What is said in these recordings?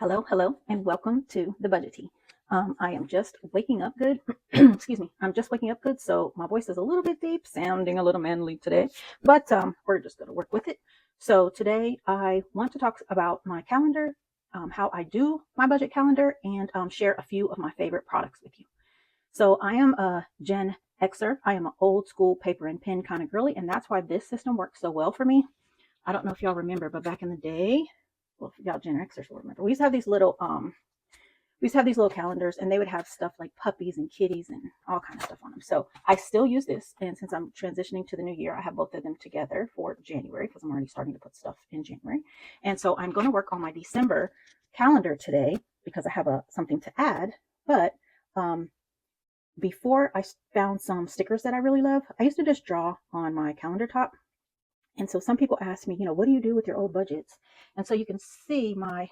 Hello, and welcome to the Budget Tea. I am just waking up good. Excuse me. I'm just waking up good, so my voice is a little bit deep, sounding a little manly today, but we're just going to work with it. So today I want to talk about my calendar, how I do my budget calendar, and share a few of my favorite products with you. So I am a Gen Xer. I am an old school paper and pen kind of girly, and that's why this system works so well for me. I don't know if y'all remember, but back in the day, well, if y'all Gen Xers will remember, we used to have these little calendars, and they would have stuff like puppies and kitties and all kinds of stuff on them. So I still use this, and since I'm transitioning to the new year, I have both of them together for January because I'm already starting to put stuff in January. And so I'm going to work on my December calendar today because I have something to add. But before I found some stickers that I really love, I used to just draw on my calendar top. And so some people ask me, what do you do with your old budgets? And so you can see my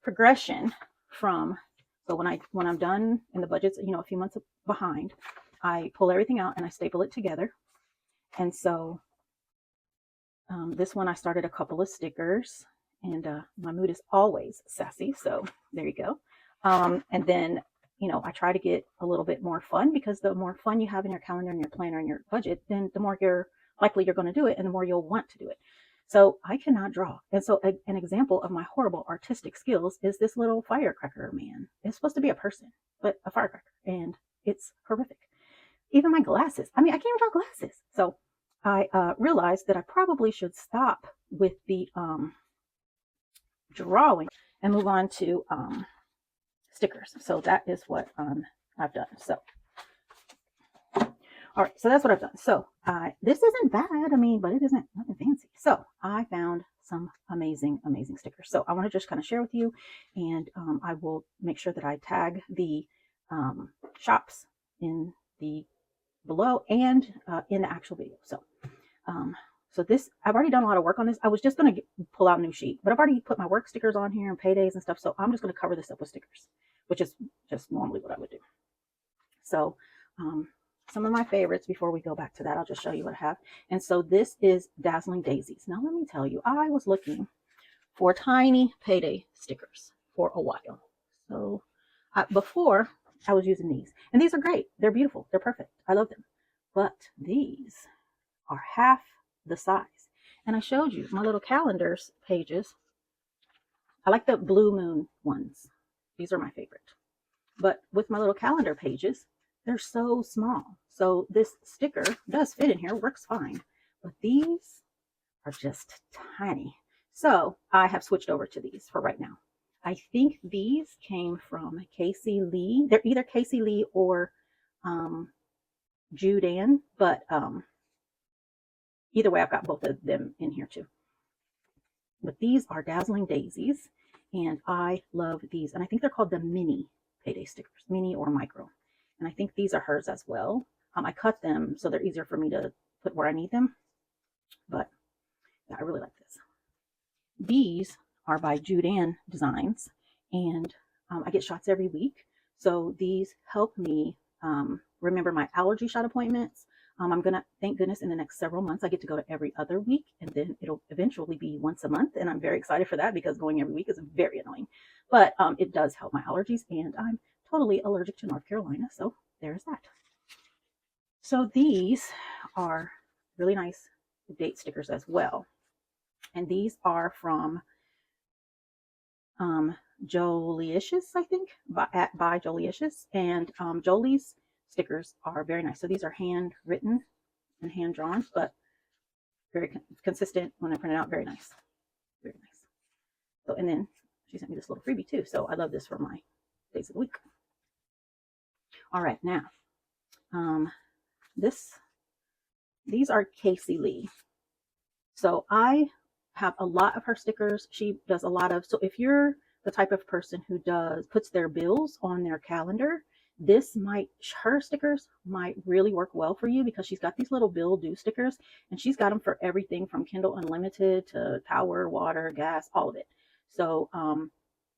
progression from, so when I'm done in the budgets, a few months behind, I pull everything out and I staple it together. And so this one I started a couple of stickers, and my mood is always sassy. So there you go. And then, I try to get a little bit more fun, because the more fun you have in your calendar and your planner and your budget, then the more likely you're going to do it, and the more you'll want to do it. So I cannot draw. And so an example of my horrible artistic skills is this little firecracker man. It's supposed to be a person, but a firecracker, and it's horrific. Even my glasses. I can't even draw glasses. So I realized that I probably should stop with the drawing and move on to stickers. So that is what I've done. So all right, so that's what I've done. So this isn't bad, but it isn't nothing fancy. So I found some amazing stickers. So I want to just kind of share with you, and I will make sure that I tag the shops in the below and in the actual video. So this, I've already done a lot of work on this. I was just going to pull out a new sheet, but I've already put my work stickers on here and paydays and stuff. So I'm just going to cover this up with stickers, which is just normally what I would do. So some of my favorites, before we go back to that, I'll just show you what I have. And so this is Dazzling Daisies. Now let me tell you, I was looking for tiny payday stickers for a while. So before I was using these, and these are great. They're beautiful. They're perfect. I love them. But these are half the size. And I showed you my little calendars pages. I like the blue moon ones. These are my favorite. But with my little calendar pages, they're so small. So this sticker does fit in here, works fine. But these are just tiny. So I have switched over to these for right now. I think these came from Casey Lee. They're either Casey Lee or Jude Ann, but either way, I've got both of them in here too. But these are Dazzling Daisies, and I love these. And I think they're called the mini payday stickers, mini or micro. And I think these are hers as well. I cut them so they're easier for me to put where I need them. But yeah, I really like this. These are by Jude Ann Designs, and I get shots every week. So these help me remember my allergy shot appointments. I'm gonna, thank goodness, in the next several months, I get to go to every other week, and then it'll eventually be once a month. And I'm very excited for that, because going every week is very annoying. But it does help my allergies, and I'm totally allergic to North Carolina. So there's that. So these are really nice date stickers as well. And these are from Jolicious, I think, by Jolicious. And Jolie's stickers are very nice. So these are handwritten and hand drawn, but very consistent when I print it out. Very nice. Very nice. So, and then she sent me this little freebie too. So I love this for my days of the week. All right, now these are Casey Lee. So I have a lot of her stickers. She does a lot of, so if you're the type of person who puts their bills on their calendar, her stickers might really work well for you, because she's got these little bill due stickers, and she's got them for everything from Kindle Unlimited to power, water, gas, all of it. So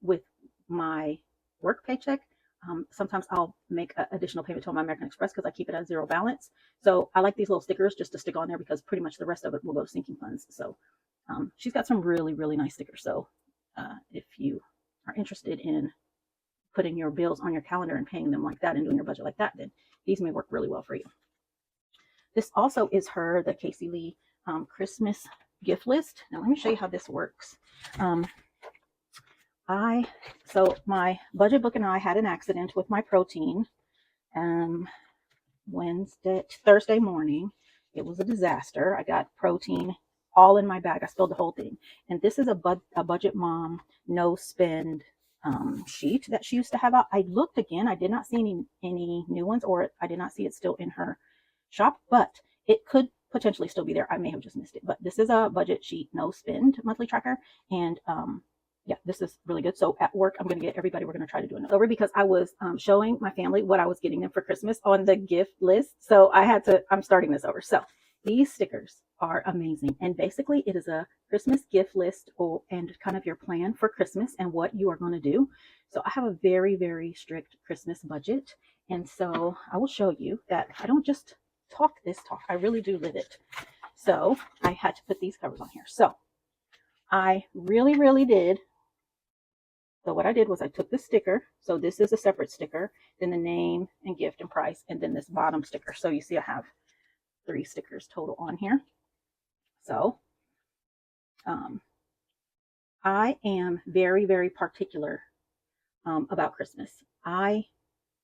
with my work paycheck, sometimes I'll make an additional payment to my American Express, because I keep it at zero balance. So I like these little stickers just to stick on there, because pretty much the rest of it will go to sinking funds. So she's got some really nice stickers. So if you are interested in putting your bills on your calendar and paying them like that and doing your budget like that, then these may work really well for you. This also is the Casey Lee Christmas gift list. Now let me show you how this works. So my budget book and I had an accident with my protein Thursday morning. It was a disaster. I got protein all in my bag. I spilled the whole thing. And this is a budget mom no spend sheet that she used to have out. I looked again. I did not see any new ones, or I did not see it still in her shop, but it could potentially still be there. I may have just missed it, but this is a budget sheet no spend monthly tracker. And yeah, this is really good. So at work, I'm going to get everybody, we're going to try to do it over, because I was showing my family what I was getting them for Christmas on the gift list. So I'm starting this over. So these stickers are amazing. And basically it is a Christmas gift list and kind of your plan for Christmas and what you are going to do. So I have a very, very strict Christmas budget. And so I will show you that I don't just talk this talk, I really do live it. So I had to put these covers on here. So I really, really did. So what I did was I took the sticker. So this is a separate sticker, then the name and gift and price, and then this bottom sticker. So you see I have 3 stickers total on here. So I am very, very particular about Christmas. I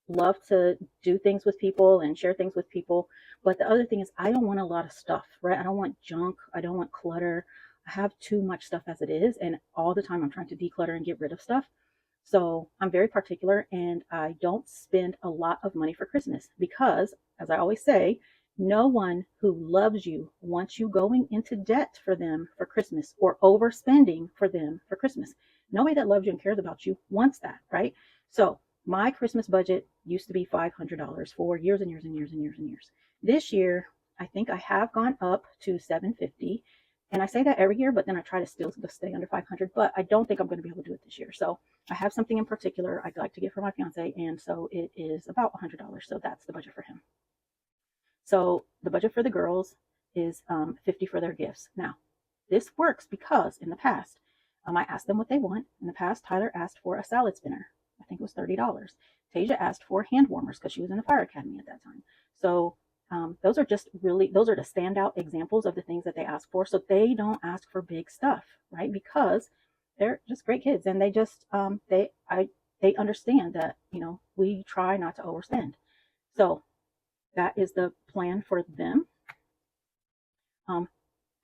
love to do things with people and share things with people. But the other thing is I don't want a lot of stuff, right? I don't want junk. I don't want clutter. I have too much stuff as it is. And all the time I'm trying to declutter and get rid of stuff. So I'm very particular, and I don't spend a lot of money for Christmas because, as I always say, no one who loves you wants you going into debt for them for Christmas or overspending for them for Christmas. Nobody that loves you and cares about you wants that, right? So my Christmas budget used to be $500 for years and years and years and years and years. This year, I think I have gone up to $750. And I say that every year, but then I try to still stay under 500, but I don't think I'm going to be able to do it this year. So I have something in particular I'd like to get for my fiance, and so it is about $100. So that's the budget for him. So the budget for the girls is $50 for their gifts. Now, this works because in the past, I asked them what they want. In the past, Tyler asked for a salad spinner. I think it was $30. Tasia asked for hand warmers because she was in the fire academy at that time. So those are the standout examples of the things that they ask for. So they don't ask for big stuff, right? Because they're just great kids, and they just they understand that, you know, we try not to overspend. So that is the plan for them.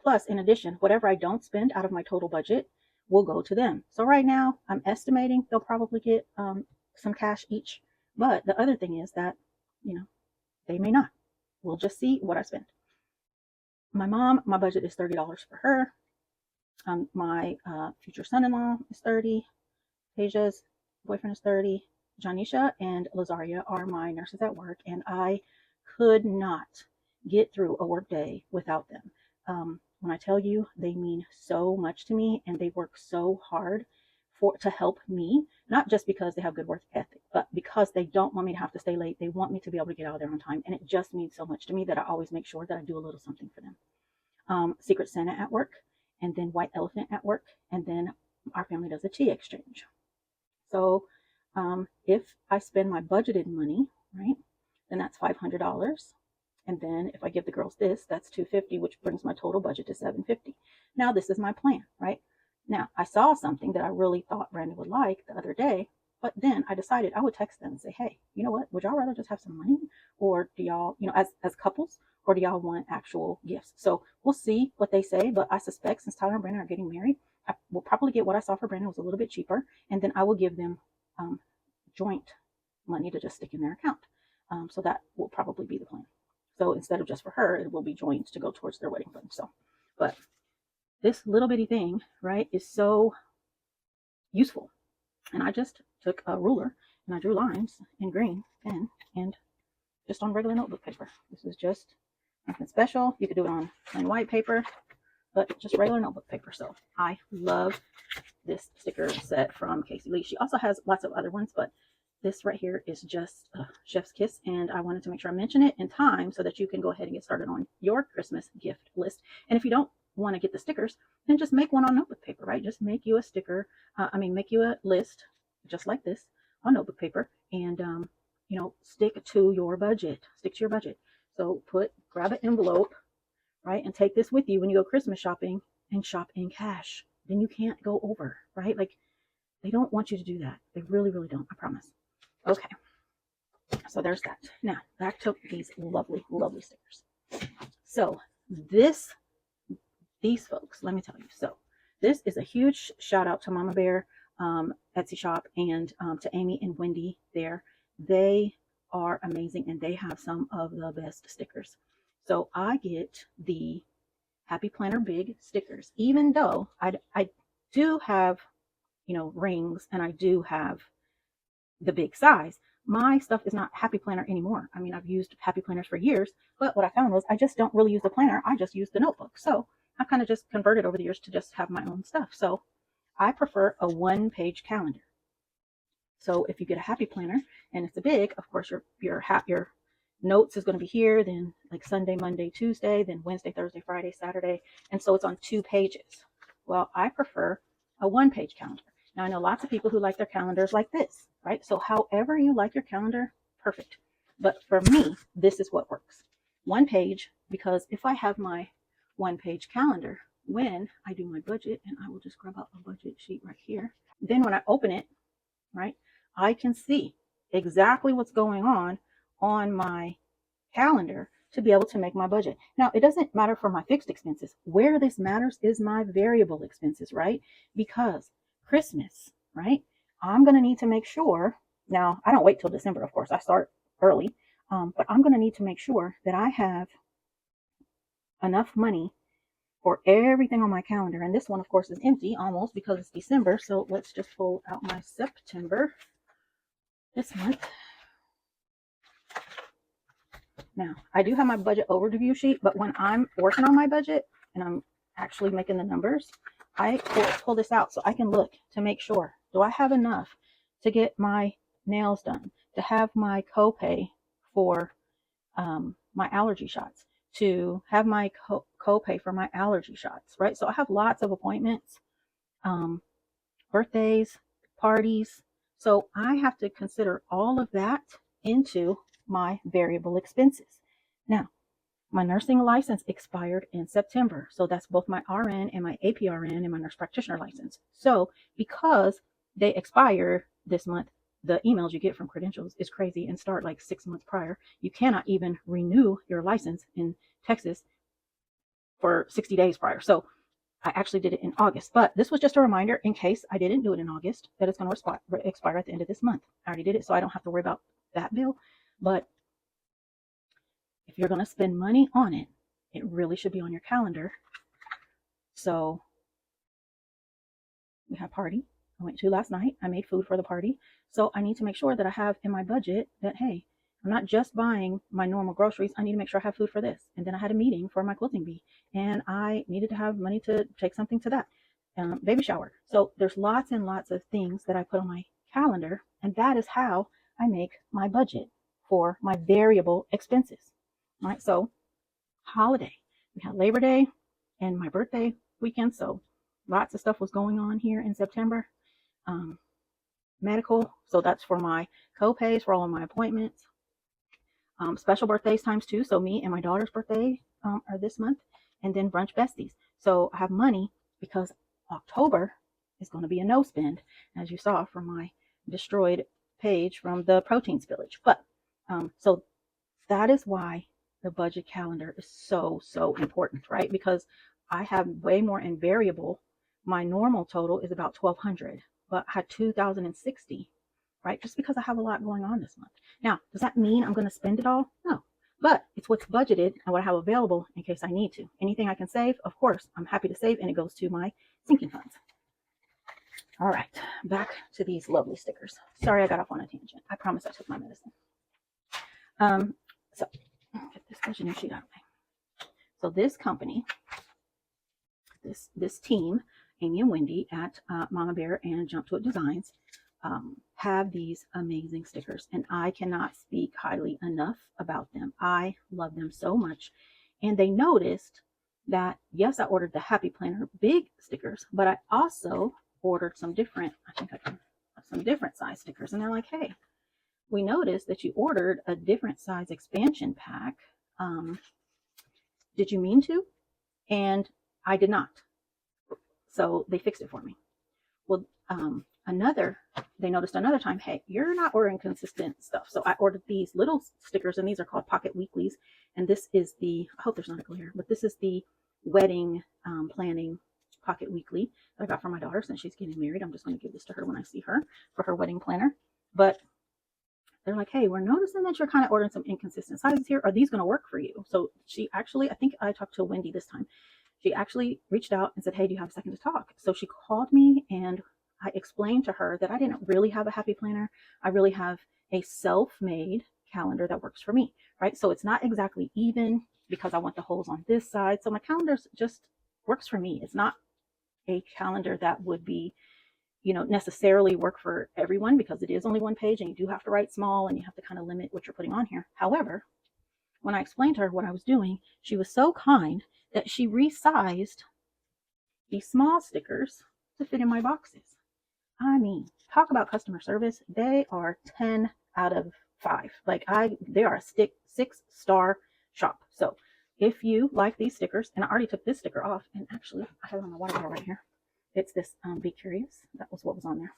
Plus, in addition, whatever I don't spend out of my total budget will go to them. So right now, I'm estimating they'll probably get some cash each. But the other thing is that, you know, they may not. We'll just see what I spend. My mom, my budget is $30 for her. My future son-in-law is $30. Tasia's boyfriend is $30. Janisha and Lazaria are my nurses at work, and I could not get through a work day without them. When I tell you, they mean so much to me, and they work so hard to help me, not just because they have good work ethic, but because they don't want me to have to stay late. They want me to be able to get out of there on time, and it just means so much to me that I always make sure that I do a little something for them. Secret Santa at work, and then White Elephant at work, and then our family does a tea exchange. So if I spend my budgeted money, right, then that's $500. And then if I give the girls this, that's $250, which brings my total budget to $750. Now this is my plan, right? Now I saw something that I really thought Brandon would like the other day, but then I decided I would text them and say, hey, you know what? Would y'all rather just have some money, or do y'all, you know, as couples, or do y'all want actual gifts? So we'll see what they say, but I suspect since Tyler and Brandon are getting married, I will probably get what I saw for Brandon was a little bit cheaper, and then I will give them joint money to just stick in their account. So that will probably be the plan. So instead of just for her, it will be joint to go towards their wedding fund. So, but this little bitty thing, right, is so useful. And I just took a ruler and I drew lines in green pen and just on regular notebook paper. This is just nothing special. You could do it on plain white paper, but just regular notebook paper. So I love this sticker set from Casey Lee. She also has lots of other ones, but this right here is just a chef's kiss, and I wanted to make sure I mention it in time so that you can go ahead and get started on your Christmas gift list. And if you don't want to get the stickers, then just make one on notebook paper, right? Just make you a sticker. Make you a list just like this on notebook paper, and stick to your budget. Stick to your budget. So grab an envelope, right, and take this with you when you go Christmas shopping and shop in cash. Then you can't go over, right? Like, they don't want you to do that. They really, really don't. I promise. Okay. So there's that. Now back to these lovely, lovely stickers. So these folks, let me tell you. So this is a huge shout out to Mama Bear Etsy shop, and to Amy and Wendy there. They are amazing, and they have some of the best stickers. So I get the Happy Planner Big stickers, even though I do have, rings, and I do have the big size. My stuff is not Happy Planner anymore. I mean, I've used Happy Planners for years, but what I found was I just don't really use the planner. I just use the notebook. So I kind of just converted over the years to just have my own stuff. So I prefer a one-page calendar. So if you get a Happy Planner and it's a big, of course, your notes is going to be here, then like Sunday, Monday, Tuesday, then Wednesday, Thursday, Friday, Saturday. And so it's on 2 pages. Well, I prefer a one-page calendar. Now, I know lots of people who like their calendars like this, right? So however you like your calendar, perfect. But for me, this is what works. 1 page, because if I have my 1-page calendar, when I do my budget, and I will just grab out a budget sheet right here, then when I open it, right, I can see exactly what's going on my calendar to be able to make my budget. Now, it doesn't matter for my fixed expenses. Where this matters is my variable expenses, right? Because Christmas, right? I'm going to need to make sure. Now, I don't wait till December, of course. I start early. But I'm going to need to make sure that I have enough money for everything on my calendar. And this one, of course, is empty almost because it's December. So let's just pull out my September this month. Now, I do have my budget overview sheet, but when I'm working on my budget and I'm actually making the numbers, I pull this out so I can look to make sure, do I have enough to get my nails done, to have my copay for my allergy shots, to have my copay for my allergy shots, right? So I have lots of appointments, birthdays, parties. So I have to consider all of that into my variable expenses. Now, my nursing license expired in September. So that's both my RN and my APRN and my nurse practitioner license. So because they expire this month, the emails you get from credentials is crazy and start like 6 months prior. You cannot even renew your license in Texas for 60 days prior. So I actually did it in August, but this was just a reminder in case I didn't do it in August that it's going to expire at the end of this month. I already did it, so I don't have to worry about that bill. But if you're going to spend money on it, it really should be on your calendar. So we have a party I went to last night. I made food for the party. So I need to make sure that I have in my budget that, hey, I'm not just buying my normal groceries. I need to make sure I have food for this. And then I had a meeting for my quilting bee, and I needed to have money to take something to that baby shower. So there's lots and lots of things that I put on my calendar, and that is how I make my budget for my variable expenses. All right, so holiday. We had Labor Day and my birthday weekend, so lots of stuff was going on here in September. Medical, so that's for my co-pays for all of my appointments. Special birthdays times 2, so me and my daughter's birthday are this month, and then brunch besties. So I have money because October is going to be a no spend, as you saw from my destroyed page from the protein spillage. But so that is why the budget calendar is so important, right? Because I have way more in variable. My normal total is about $1,200, but I had $2,060, right? Just because I have a lot going on this month. Now, does that mean I'm going to spend it all? No, but it's what's budgeted and what I have available in case I need to. Anything I can save, of course, I'm happy to save, and it goes to my sinking funds. All right, back to these lovely stickers. Sorry, I got off on a tangent. I promise I took my medicine. So get this budgeting sheet out of the way. So this company, this team, Amy and Wendy at Mama Bear and Jump to It Designs, have these amazing stickers, and I cannot speak highly enough about them. I love them so much. And they noticed that, yes, I ordered the Happy Planner big stickers, but I also ordered some different, I think I can have some different size stickers. And they're like, hey, we noticed that you ordered a different size expansion pack. Did you mean to? And I did not. So they fixed it for me. Well, they noticed another time, hey, you're not ordering consistent stuff. So I ordered these little stickers, and these are called Pocket Weeklies. And this is I hope there's not a glare, but this is the wedding planning Pocket Weekly that I got for my daughter since she's getting married. I'm just going to give this to her when I see her for her wedding planner. But they're like, hey, we're noticing that you're kind of ordering some inconsistent sizes here. Are these going to work for you? So she actually, I think I talked to Wendy this time. She actually reached out and said, hey, do you have a second to talk? So she called me, and I explained to her that I didn't really have a happy planner. I really have a self-made calendar that works for me, right? So it's not exactly even because I want the holes on this side. So my calendar just works for me. It's not a calendar that would be, necessarily work for everyone, because it is only one page and you do have to write small and you have to kind of limit what you're putting on here. However, when I explained to her what I was doing, she was so kind that she resized these small stickers to fit in my boxes. I mean, talk about customer service. They are 10 out of 5. They are a 6-star shop. So if you like these stickers, and I already took this sticker off, and actually I have it on my water bottle right here. It's this Be Curious. That was what was on there.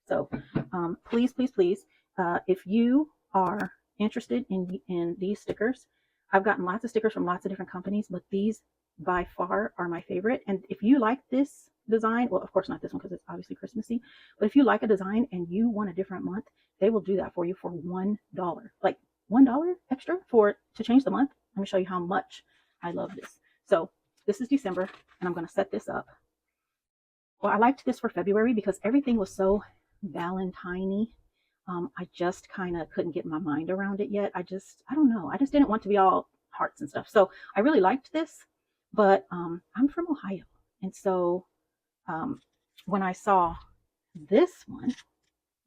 So please, if you are interested in these stickers, I've gotten lots of stickers from lots of different companies, but these by far are my favorite. And if you like this design, well, of course not this one because it's obviously Christmassy, but if you like a design and you want a different month, they will do that for you for $1. Like $1 extra to change the month. Let me show you how much I love this. So this is December, and I'm going to set this up. Well, I liked this for February because everything was so Valentine-y. I just kind of couldn't get my mind around it yet. I don't know. I just didn't want to be all hearts and stuff. So I really liked this, but I'm from Ohio. And so when I saw this one,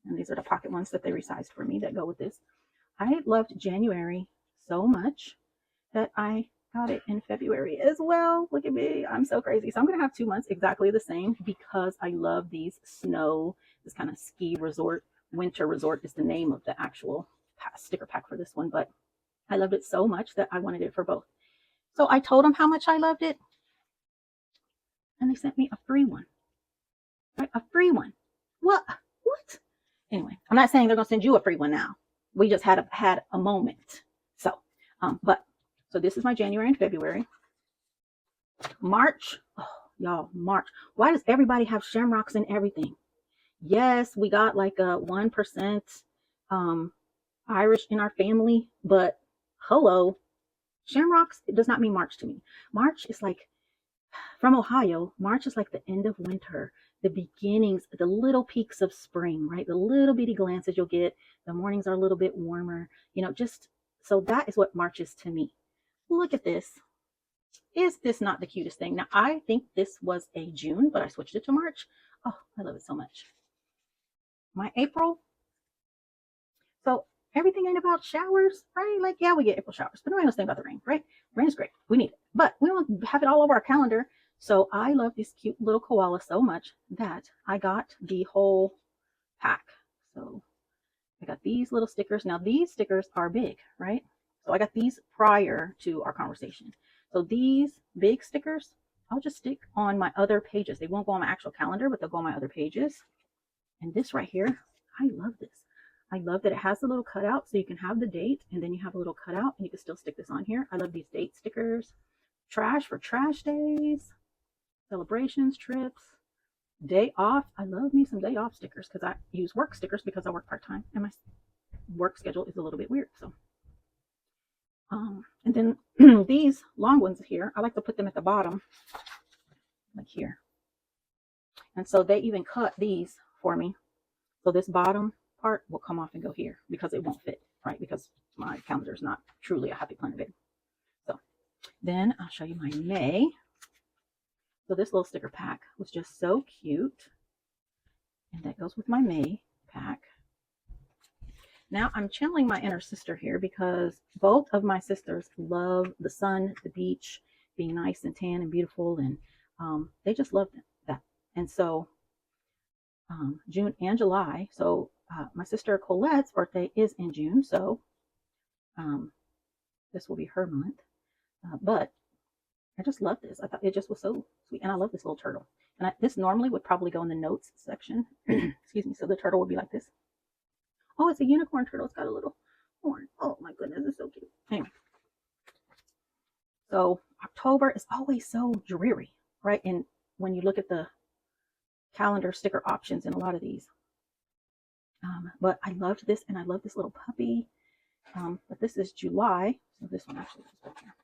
and these are the pocket ones that they resized for me that go with this, I loved January so much that I got it in February as well. Look at me. I'm so crazy. So I'm going to have 2 months exactly the same because I love these this kind of ski resort. Winter Resort is the name of the actual sticker pack for this one, but I loved it so much that I wanted it for both. So I told them how much I loved it, and they sent me a free one. Right? A free one. What? Anyway, I'm not saying they're going to send you a free one now. We just had a moment. So, so this is my January and February. March. Oh, y'all, March. Why does everybody have shamrocks in everything? Yes, we got like a 1% Irish in our family, but hello, shamrocks, it does not mean March to me. March is like, from Ohio, March is like the end of winter, the beginnings, the little peaks of spring, right? The little bitty glances you'll get. The mornings are a little bit warmer, so that is what March is to me. Look at this. Is this not the cutest thing? Now, I think this was a June, but I switched it to March. Oh, I love it so much. My April. So everything ain't about showers, right? Like, yeah, we get April showers, but nobody knows anything about the rain, right? Rain is great. We need it, but we don't have it all over our calendar. So I love this cute little koala so much that I got the whole pack. So I got these little stickers. Now these stickers are big, right? So I got these prior to our conversation. So these big stickers, I'll just stick on my other pages. They won't go on my actual calendar, but they'll go on my other pages. And this right here, I love this. I love that it has a little cutout so you can have the date and then you have a little cutout and you can still stick this on here. I love these date stickers. Trash for trash days, celebrations, trips, day off. I love me some day off stickers because I use work stickers because I work part-time and my work schedule is a little bit weird. So, and then these long ones here, I like to put them at the bottom, like here. And so they even cut these for me. So this bottom part will come off and go here because it won't fit, right? Because my calendar is not truly a happy planner big. So then I'll show you my May. So this little sticker pack was just so cute. And that goes with my May pack. Now I'm channeling my inner sister here because both of my sisters love the sun, the beach, being nice and tan and beautiful. And they just love that. And so June and July. So my sister Colette's birthday is in June, so um, this will be her month. But I just love this. I thought it just was so sweet, and I love this little turtle. And this normally would probably go in the notes section. Excuse me. So the turtle would be like this. Oh, it's a unicorn turtle. It's got a little horn. Oh my goodness, it's so cute. Anyway, so October is always so dreary, right? And when you look at the calendar sticker options in a lot of these. But I loved this, and I love this little puppy. But this is July, so this one actually is right here.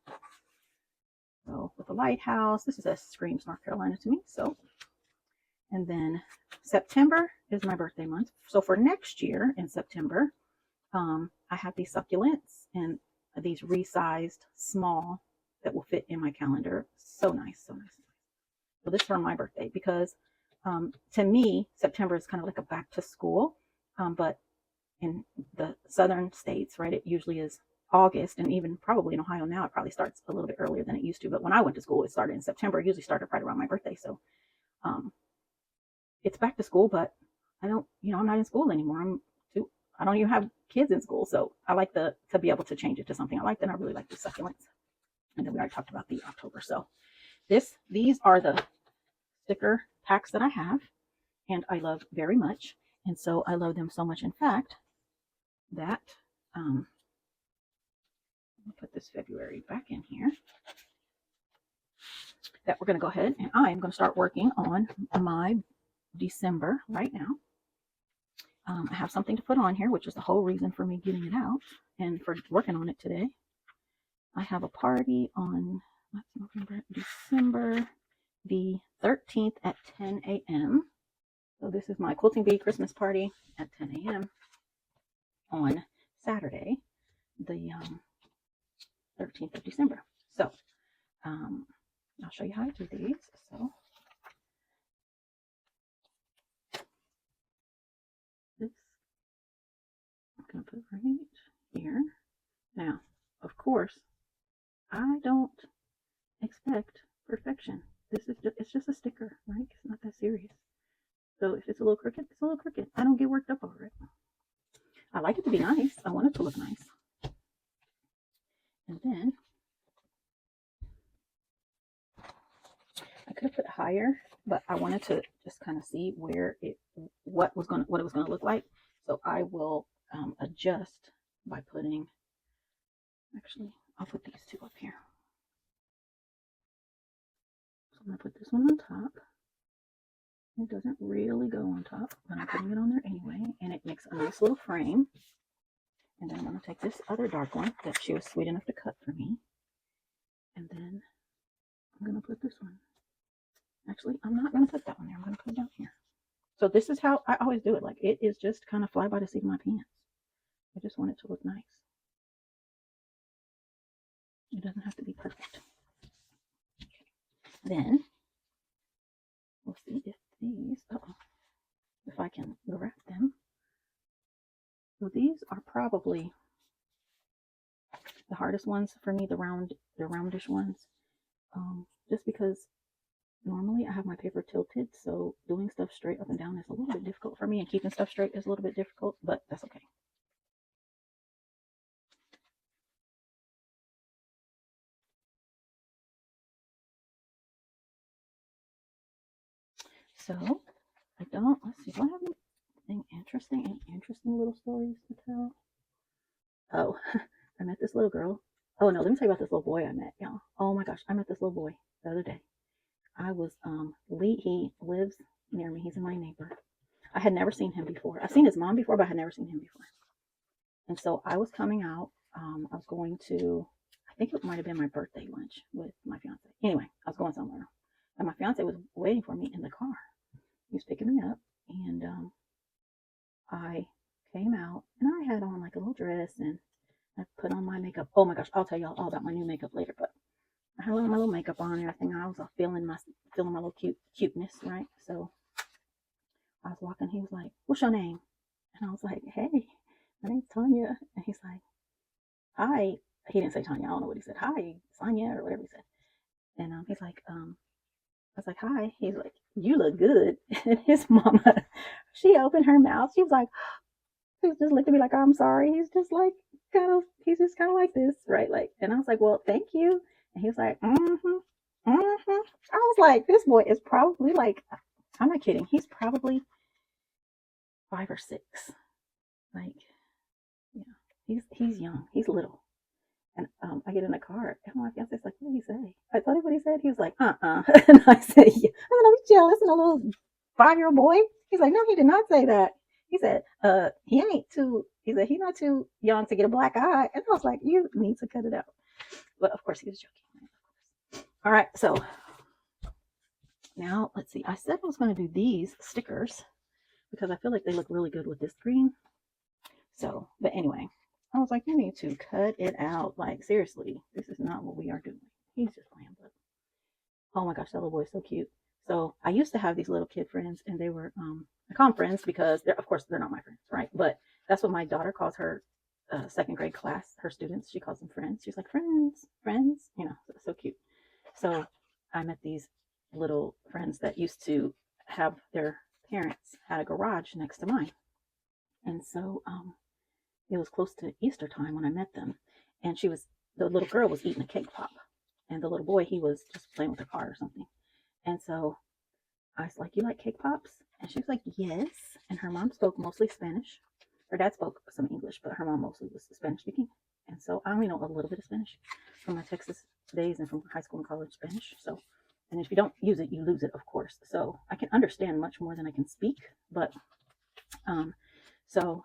So with the lighthouse, this is a screams North Carolina to me. So, and then September is my birthday month. So for next year in September, I have these succulents and these resized small that will fit in my calendar. So nice, so nice. So this is for my birthday because to me, September is kind of like a back to school, but in the southern states, right, it usually is August, and even probably in Ohio now, it probably starts a little bit earlier than it used to. But when I went to school, it started in September. It usually started right around my birthday. So it's back to school, but I don't, I'm not in school anymore. I don't even have kids in school. So I like to be able to change it to something I like. And I really like the succulents. And then we already talked about the October. So these are the sticker packs that I have, and I love very much. And so I love them so much, in fact, that I'll put this February back in here, that we're going to go ahead and I'm going to start working on my December right now. I have something to put on here, which is the whole reason for me getting it out and for working on it today. I have a party on December the 13th at 10 a.m. So this is my Quilting Bee Christmas party at 10 a.m. on Saturday, the 13th of December. So I'll show you how to do these. So this I'm going to put right here. Now, of course, I don't expect perfection. It's just a sticker, right? It's not that serious. So if it's a little crooked, it's a little crooked. I don't get worked up over it. I like it to be nice. I want it to look nice. And then I could have put higher, but I wanted to just kind of see what it was going to look like. So I will adjust by putting. Actually, I'll put these two up here. So I'm going to put this one on top. It doesn't really go on top, but I'm putting it on there anyway, and it makes a nice little frame. And then I'm going to take this other dark one that she was sweet enough to cut for me, and then I'm going to put this one. Actually, I'm not going to put that one there. I'm going to put it down here. So this is how I always do it. Like, it is just kind of fly by the seat of my pants. I just want it to look nice. It doesn't have to be perfect. Okay. Then we'll see if these, if I can wrap them. So these are probably the hardest ones for me, the roundish ones, just because normally I have my paper tilted, so doing stuff straight up and down is a little bit difficult for me, and keeping stuff straight is a little bit difficult, but that's okay. So let's see, do I have anything interesting, any interesting little stories to tell? Oh, I met this little girl. Oh no, let me tell you about this little boy I met, y'all. Oh my gosh, I met this little boy the other day. He lives near me. He's my neighbor. I had never seen him before. I've seen his mom before, but I had never seen him before. And so I was coming out. I was going to, I think it might have been my birthday lunch with my fiance. Anyway, I was going somewhere. And my fiance was waiting for me in the car. He was picking me up. And I came out. And I had on like a little dress. And I put on my makeup. Oh my gosh, I'll tell y'all all about my new makeup later. But I had my little makeup on and everything. I was feeling my little cuteness, right? So I was walking. He was like, "What's your name?" And I was like, "Hey, my name's Tanya." And he's like, "Hi." He didn't say Tanya. I don't know what he said. "Hi, Sonia," or whatever he said. And he's like, I was like, "Hi." He's like, you look good. And his mama, she opened her mouth. She was like, he just looked at me like, I'm sorry. He's just kind of like this, right? Like, and I was like, well, thank you. And he was like, mm-hmm, mm-hmm. I was like, this boy is probably like, I'm not kidding. He's probably 5 or 6. Like, yeah, he's young. He's little. And I get in the car, and my fiance's like, "What did he say?" I told him what he said. He was like, and I said, "Yeah." I said, "I'm jealous." And a little 5-year-old boy. He's like, "No, he did not say that." He said, he ain't too." He said, "He's not too young to get a black eye." And I was like, "You need to cut it out." But of course, he was joking. All right, so now let's see. I said I was going to do these stickers because I feel like they look really good with this green. So, but anyway, I was like, you need to cut it out. Like, seriously, this is not what we are doing. He's just playing, but oh my gosh, that little boy is so cute. So I used to have these little kid friends, and they were, I call them friends because of course, they're not my friends, right? But that's what my daughter calls her second grade class, her students. She calls them friends. She's like, friends, friends, so cute. So I met these little friends that used to have their parents had a garage next to mine. And so, it was close to Easter time when I met them, and the little girl was eating a cake pop, and the little boy, he was just playing with a car or something. And so I was like, "You like cake pops?" And she was like, "Yes." And her mom spoke mostly Spanish. Her dad spoke some English, but her mom mostly was Spanish speaking. And so I only know a little bit of Spanish from my Texas days and from high school and college Spanish. So, and if you don't use it, you lose it, of course. So I can understand much more than I can speak, but so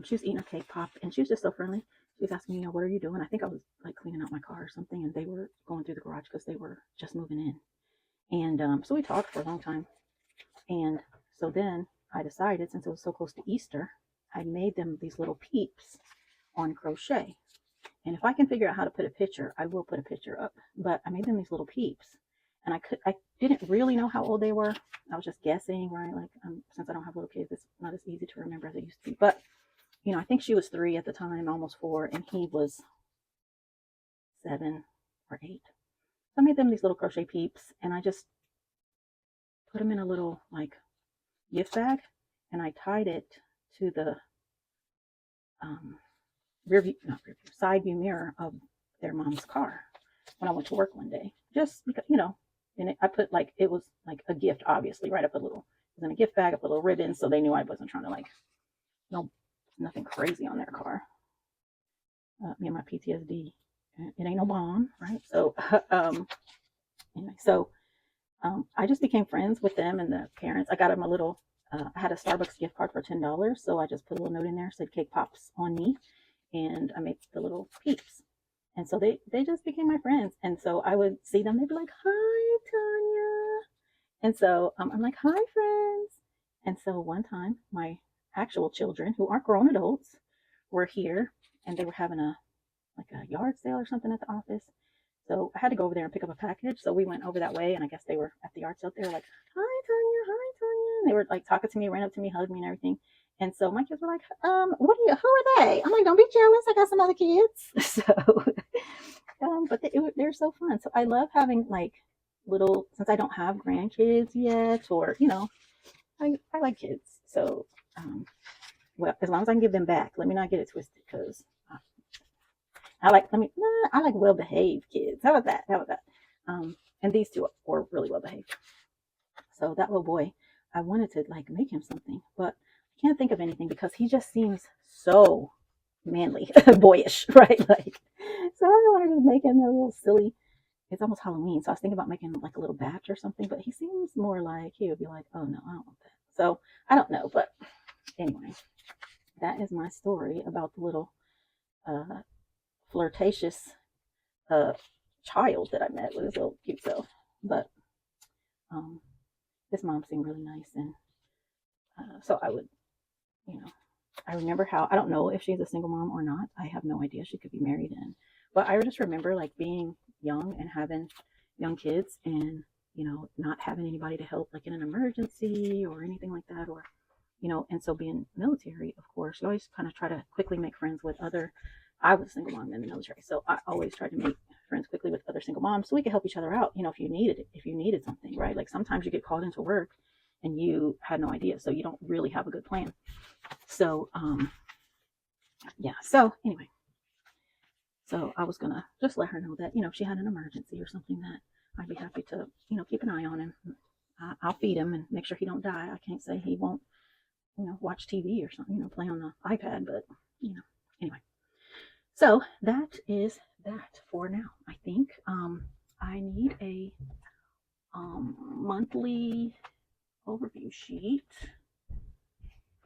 she was eating a cake pop, and she was just so friendly. She was asking me, what are you doing? I think I was like cleaning out my car or something, and they were going through the garage because they were just moving in. And so we talked for a long time. And so then I decided, since it was so close to Easter, I made them these little peeps on crochet. And if I can figure out how to put a picture, I will put a picture up. But I made them these little peeps, and I didn't really know how old they were. I was just guessing, right? Like, since I don't have little kids, it's not as easy to remember as it used to be. But I think she was 3 at the time, almost 4, and he was 7 or 8. So I made them these little crochet peeps, and I just put them in a little like gift bag, and I tied it to the side view mirror of their mom's car when I went to work one day. Just because, and I put like, it was like a gift, obviously, right? It was in a gift bag, I put a little ribbon, so they knew I wasn't trying to like, nothing crazy on their car. Me and my PTSD, it ain't no bomb, right? So, anyway, so I just became friends with them and the parents. I got them I had a Starbucks gift card for $10, so I just put a little note in there, said cake pops on me, and I made the little peeps. And so they just became my friends. And so I would see them, they'd be like, "Hi, Tanya." And so I'm like, "Hi, friends." And so one time, my actual children, who aren't grown adults, were here, and they were having a yard sale or something at the office. So I had to go over there and pick up a package. So we went over that way, and I guess they were at the yard sale. They were like, "Hi, Tanya. Hi, Tanya." And they were like talking to me, ran up to me, hugged me, and everything. And so my kids were like, "Who are they?" I'm like, "Don't be jealous. I got some other kids." So, but they're so fun. So I love having like since I don't have grandkids yet, or I like kids. So, well, as long as I can give them back, let me not get it twisted, because I like well behaved kids. How about that? And these two were really well behaved. So that little boy, I wanted to like make him something, but I can't think of anything because he just seems so manly, boyish, right? Like, so I wanted to make him a little silly. It's almost Halloween, so I was thinking about making like a little batch or something, but he seems more like he would be like, "Oh no, I don't want that." So I don't know, but anyway, that is my story about the little flirtatious child that I met with his little cute self. But his mom seemed really nice, and so I would, I remember I don't know if she's a single mom or not. I have no idea. She could be married, but I just remember like being young and having young kids, and not having anybody to help like in an emergency or anything like that, or and so being military, of course, you always kind of try to quickly make friends with other. I was a single mom in the military, so I always tried to make friends quickly with other single moms so we could help each other out, you know, if you needed something, right? Like sometimes you get called into work and you had no idea, so you don't really have a good plan. So yeah, so anyway, so I was gonna just let her know that, you know, if she had an emergency or something, that I'd be happy to, you know, keep an eye on him. I'll feed him and make sure he don't die. I can't say he won't, you know, watch TV or something, you know, play on the iPad, but you know, anyway. So that is that for now. I think I need a monthly overview sheet.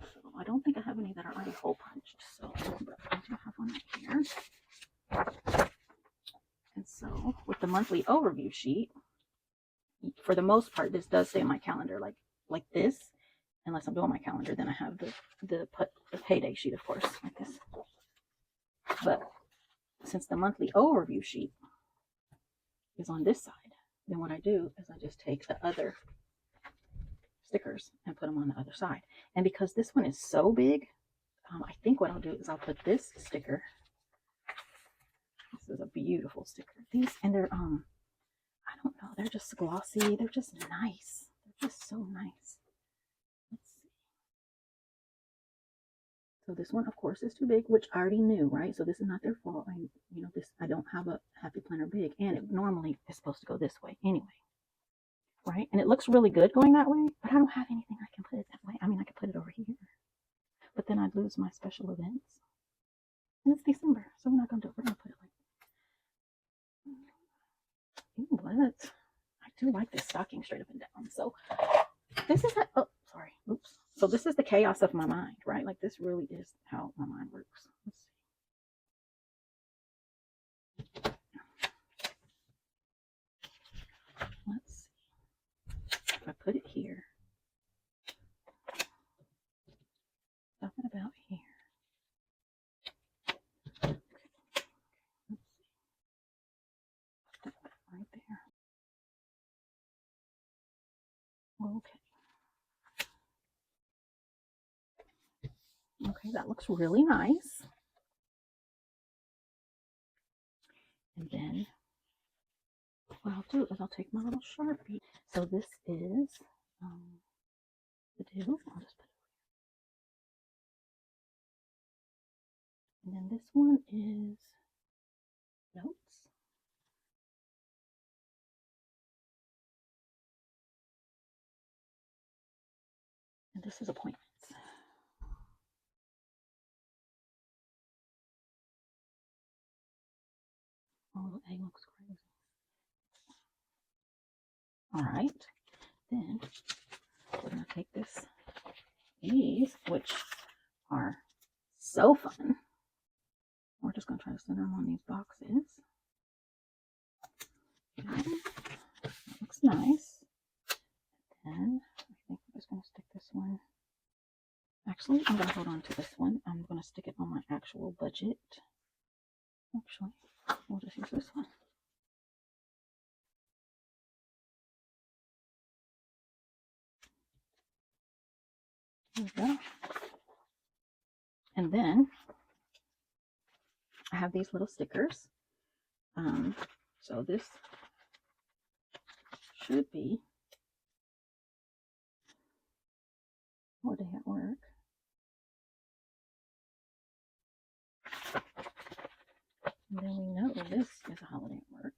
So I don't think I have any that are already hole punched. So, but I do have one right here. And so with the monthly overview sheet, for the most part, this does say in my calendar, like this. Unless I'm doing my calendar, then I have the payday sheet, of course, like this. But since the monthly overview sheet is on this side, then what I do is I just take the other stickers and put them on the other side. And because this one is so big, I think what I'll do is I'll put this sticker. This is a beautiful sticker. These, and they're I don't know, they're just glossy. They're just nice. They're just so nice. Let's see. So this one, of course, is too big, which I already knew, right? So this is not their fault. I don't have a Happy Planner big, and it normally is supposed to go this way anyway, right? And it looks really good going that way, but I don't have anything I can put it that way. I mean, I could put it over here, but then I'd lose my special events. And it's December, so we're not going to do it. We're going to put it like, what? I do like this stocking straight up and down. So this is oh, sorry, oops. So this is the chaos of my mind, right? Like this really is how my mind works. Let's see. If I put it here, something about here. Let's see. Put that right there. Okay. Okay, that looks really nice. And then what I'll do is I'll take my little Sharpie. So this is the do. I'll just put it. And then this one is notes. And this is appointments. Oh, the egg looks crazy. All right. Then we're going to take these, which are so fun. We're just going to try to center them on these boxes. Okay. That looks nice. And I think I'm just going to stick this one. Actually, I'm going to hold on to this one. I'm going to stick it on my actual budget. Actually, we'll just use this one. There we go. And then I have these little stickers. So this should be what day at work. And then we know this is a holiday at work.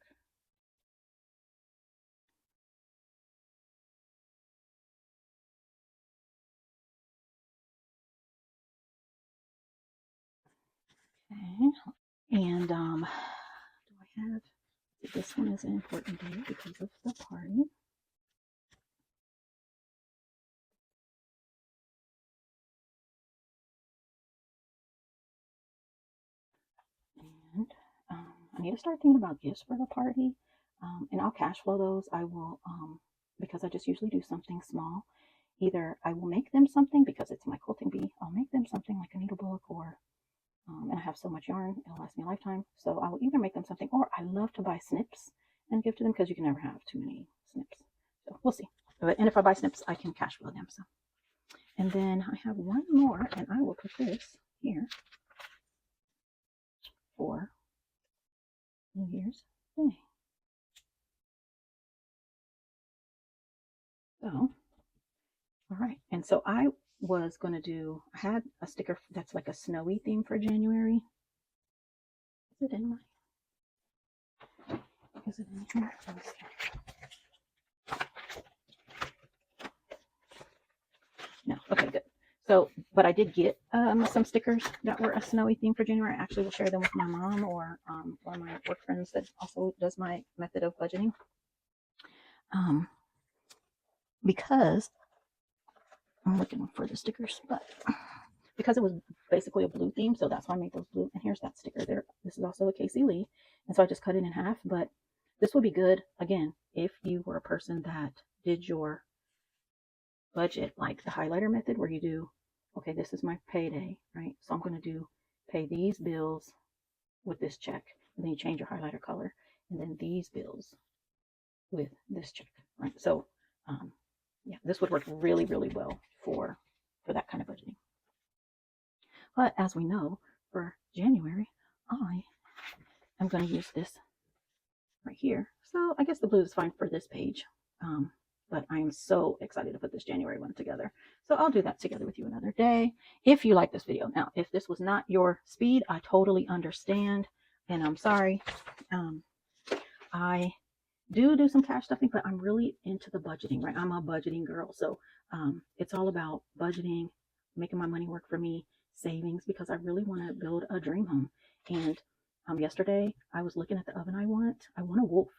Okay. And do I have, this one is an important day because of the party. And I need to start thinking about gifts for the party. And I'll cash flow those. I will, because I just usually do something small. Either I will make them something because it's my quilting bee. I'll make them something like a needlebook, or and I have so much yarn, it'll last me a lifetime. So I will either make them something, or I love to buy snips and give to them because you can never have too many snips. So we'll see. And if I buy snips, I can cash flow them. So, and then I have one more, and I will put this here for New Year's. Okay. So, all right. And so I was going to do, I had a sticker that's like a snowy theme for January. Is it in my, is it in here? No. Okay, good. So, but I did get some stickers that were a snowy theme for January. I actually will share them with my mom or one of my work friends that also does my method of budgeting. Because I'm looking for the stickers, but because it was basically a blue theme, so that's why I made those blue. And here's that sticker there. This is also a Casey Lee, and so I just cut it in half. But this would be good again if you were a person that did your budget like the highlighter method, where you do, okay, this is my payday, right? So I'm going to do pay these bills with this check, and then you change your highlighter color, and then these bills with this check, right? So yeah, this would work really, really well for that kind of budgeting. But as we know, for January, I am going to use this right here. So I guess the blue is fine for this page. But I am so excited to put this January one together. So I'll do that together with you another day. If you like this video. Now, if this was not your speed, I totally understand. And I'm sorry. I do some cash stuffing, but I'm really into the budgeting, right? I'm a budgeting girl. So it's all about budgeting, making my money work for me, savings, because I really want to build a dream home. And yesterday I was looking at the oven I want. I want a Wolf.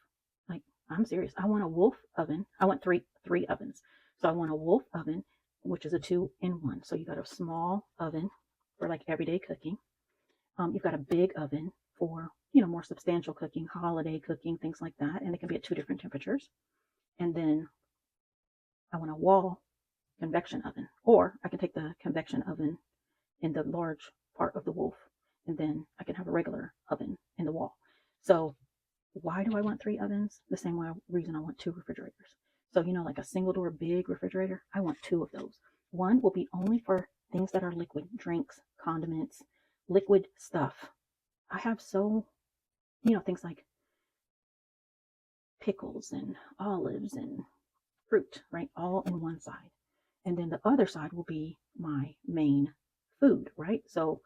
Like, I'm serious. I want a Wolf oven. I want three ovens. So I want a Wolf oven, which is a 2-in-1. So you got a small oven for like everyday cooking. You've got a big oven for, more substantial cooking, holiday cooking, things like that. And it can be at 2 different temperatures. And then I want a wall convection oven, or I can take the convection oven in the large part of the Wolf, and then I can have a regular oven in the wall. So why do I want 3 ovens? The same reason I want 2 refrigerators. So, like a single door big refrigerator, I want 2 of those. One will be only for things that are liquid, drinks, condiments, liquid stuff. I have things like pickles and olives and fruit, right? All in one side. And then the other side will be my main food, right? So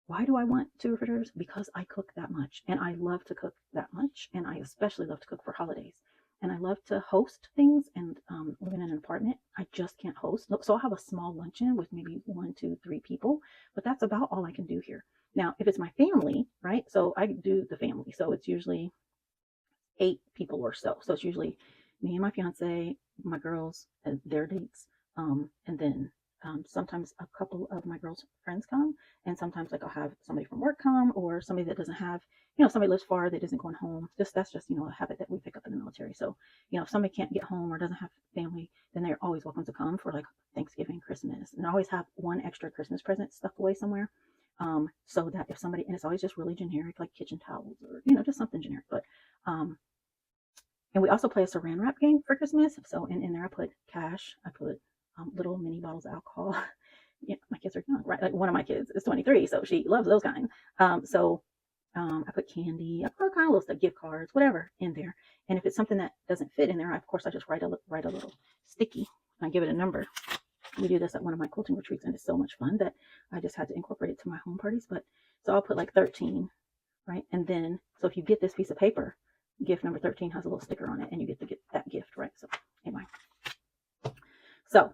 why do I want 2 refrigerators? Because I cook that much, and I love to cook that much, and I especially love to cook for holidays. And I love to host things, and living in an apartment, I just can't host. So I'll have a small luncheon with maybe 1, 2, 3 people, but that's about all I can do here. Now, if it's my family, right? So I do the family. So it's usually 8 people or so. So it's usually me and my fiance, my girls, and their dates, and then sometimes a couple of my girls' friends come, and sometimes like I'll have somebody from work come, or somebody that doesn't have, somebody lives far that isn't going home. That's just a habit that we pick up in the military. So if somebody can't get home or doesn't have family, then they're always welcome to come for like Thanksgiving, Christmas, and I always have one extra Christmas present stuck away somewhere. So that if somebody, and it's always just really generic, like kitchen towels or just something generic, but and we also play a saran wrap game for Christmas. So in there I put cash, I put little mini bottles of alcohol. Yeah, my kids are young, right? Like one of my kids is 23, so she loves those kind. I put candy, I put kind of little stuff, gift cards, whatever in there. And if it's something that doesn't fit in there, of course I just write a little sticky. I give it a number. We do this at one of my quilting retreats, and it's so much fun that I just had to incorporate it to my home parties. But so I'll put like 13, right? And then so if you get this piece of paper, gift number 13 has a little sticker on it, and you get to get that gift, right? So anyway, so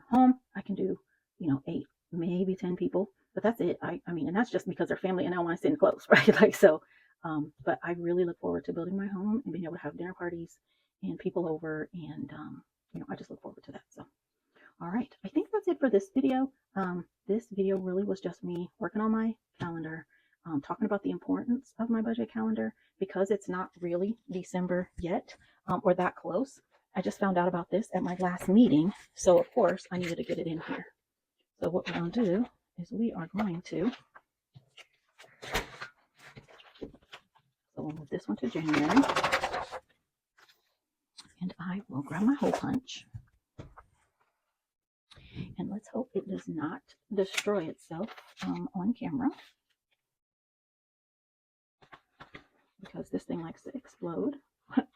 home I can do 8, maybe 10 people, but that's it. I mean, and that's just because they're family and I want to sit in close, right? Like so. But I really look forward to building my home and being able to have dinner parties and people over, and I just look forward to that. So all right, I think that's it for this video. This video really was just me working on my calendar, talking about the importance of my budget calendar, because it's not really December yet, or that close. I just found out about this at my last meeting, so of course I needed to get it in here. So what we're going to do is we are going to, so we'll move this one to January, and I will grab my hole punch. And let's hope it does not destroy itself on camera. because this thing likes to explode.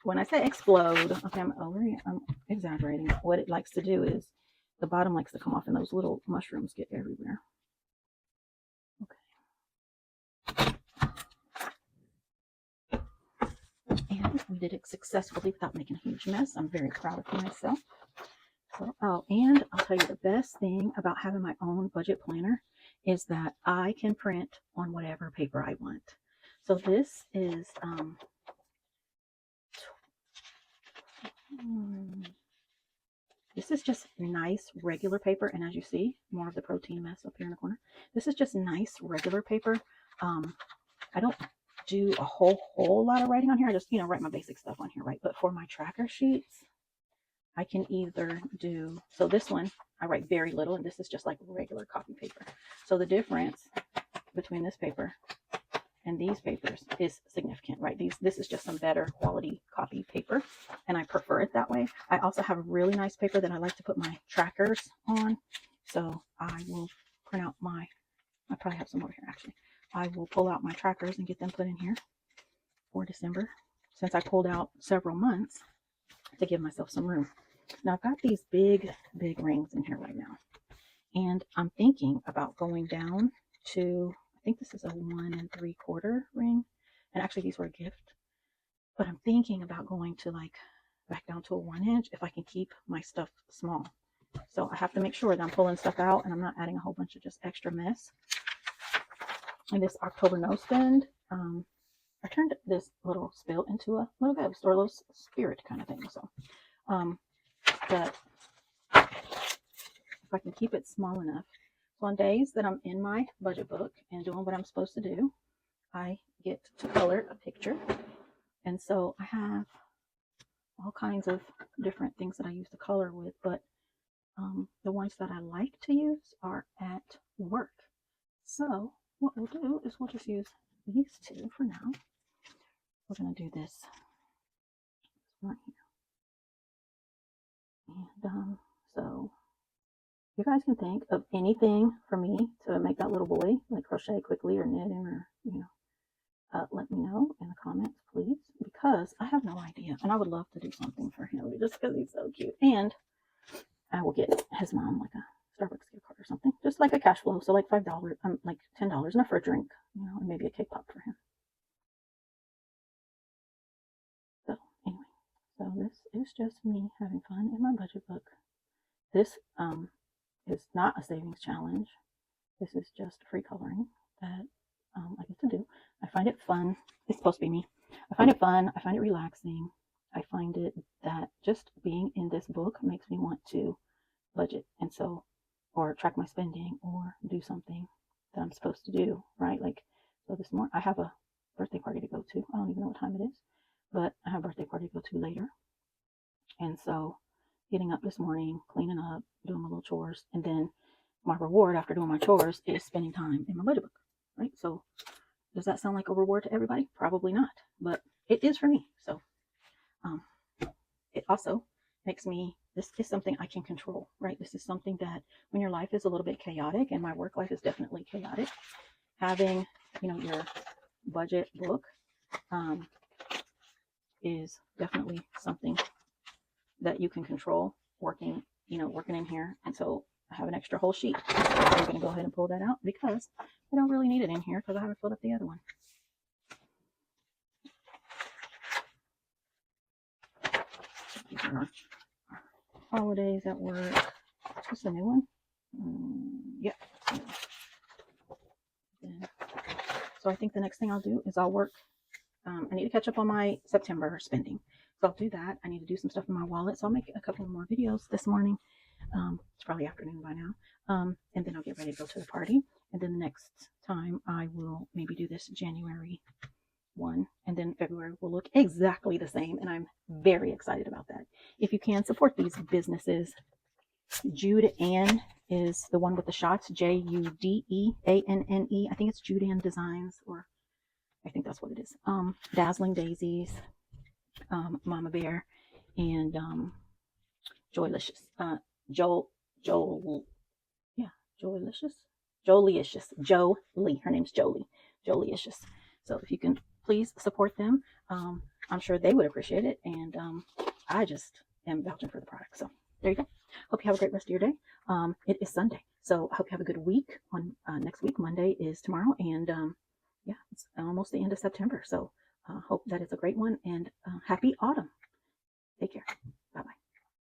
When I say explode, okay, I'm exaggerating. What it likes to do is the bottom likes to come off and those little mushrooms get everywhere. Okay. And we did it successfully without making a huge mess. I'm very proud of myself. So, oh, and I'll tell you the best thing about having my own budget planner is that I can print on whatever paper I want. So this is just nice regular paper, and as you see, more of the protein mess up here in the corner. This is just nice regular paper. I don't do a whole lot of writing on here. I just, write my basic stuff on here, right? But for my tracker sheets, I can either do, so this one, I write very little, and this is just like regular copy paper. So the difference between this paper and these papers is significant, right? This is just some better quality copy paper, and I prefer it that way. I also have really nice paper that I like to put my trackers on. So I will print out I probably have some over here actually. I will pull out my trackers and get them put in here for December, since I pulled out several months to give myself some room. Now I've got these big rings in here right now, and I'm thinking about going down to, I think this is a 1 3/4 ring, and actually these were a gift, but I'm thinking about going to back down to a 1 inch if I can keep my stuff small. So I have to make sure that I'm pulling stuff out and I'm not adding a whole bunch of just extra mess. And this October no spend, I turned this little spill into a little ghost or a little spirit kind of thing. So that if I can keep it small enough. So on days that I'm in my budget book and doing what I'm supposed to do, I get to color a picture. And so I have all kinds of different things that I use to color with, but the ones that I like to use are at work. So what we'll do is we'll just use these two for now. We're going to do this one here. And so you guys can think of anything for me to make that little boy like crochet quickly or knitting or, let me know in the comments, please, because I have no idea. And I would love to do something for him just because he's so cute. And I will get his mom like a Starbucks gift card or something, just like a cash flow. So like $5, like $10 enough for a drink, and maybe a cake pop for him. So anyway, so this is just me having fun in my budget book. This is not a savings challenge. This is just free coloring that I get to do. I find it fun. It's supposed to be me. I find it fun. I find it relaxing. I find it that just being in this book makes me want to budget, and so, or track my spending, or do something that I'm supposed to do, right? Like, so this morning I have a birthday party to go to. I don't even know what time it is, but I have a birthday party to go to later. And so getting up this morning, cleaning up, doing my little chores, and then my reward after doing my chores is spending time in my budget book, right? So does that sound like a reward to everybody? Probably not, but it is for me. So it also makes me, this is something I can control, right? This is something that when your life is a little bit chaotic, and my work life is definitely chaotic, having, your budget book is definitely something that you can control working in here. And so I have an extra whole sheet. I'm going to go ahead and pull that out because I don't really need it in here because I haven't filled up the other one. These are our holidays at work. Is this a new one? Yeah. So I think the next thing I'll do is I'll work. I need to catch up on my September spending. So I'll do that. I need to do some stuff in my wallet. So I'll make a couple more videos this morning. It's probably afternoon by now. And then I'll get ready to go to the party. And then the next time I will maybe do this January 1. And then February will look exactly the same. And I'm very excited about that. If you can support these businesses, Jude Ann is the one with the shots, Judeanne. I think it's Jude Ann Designs, or I think that's what it is. Dazzling Daisies, Mama Bear, and Joylicious. Jolie. Her name's Jolie. Jolicious. So if you can please support them. I'm sure they would appreciate it. And I just am vouching for the product. So there you go. Hope you have a great rest of your day. It is Sunday. So I hope you have a good week. On next week, Monday is tomorrow. And yeah, it's almost the end of September. So hope that it's a great one. And happy autumn. Take care.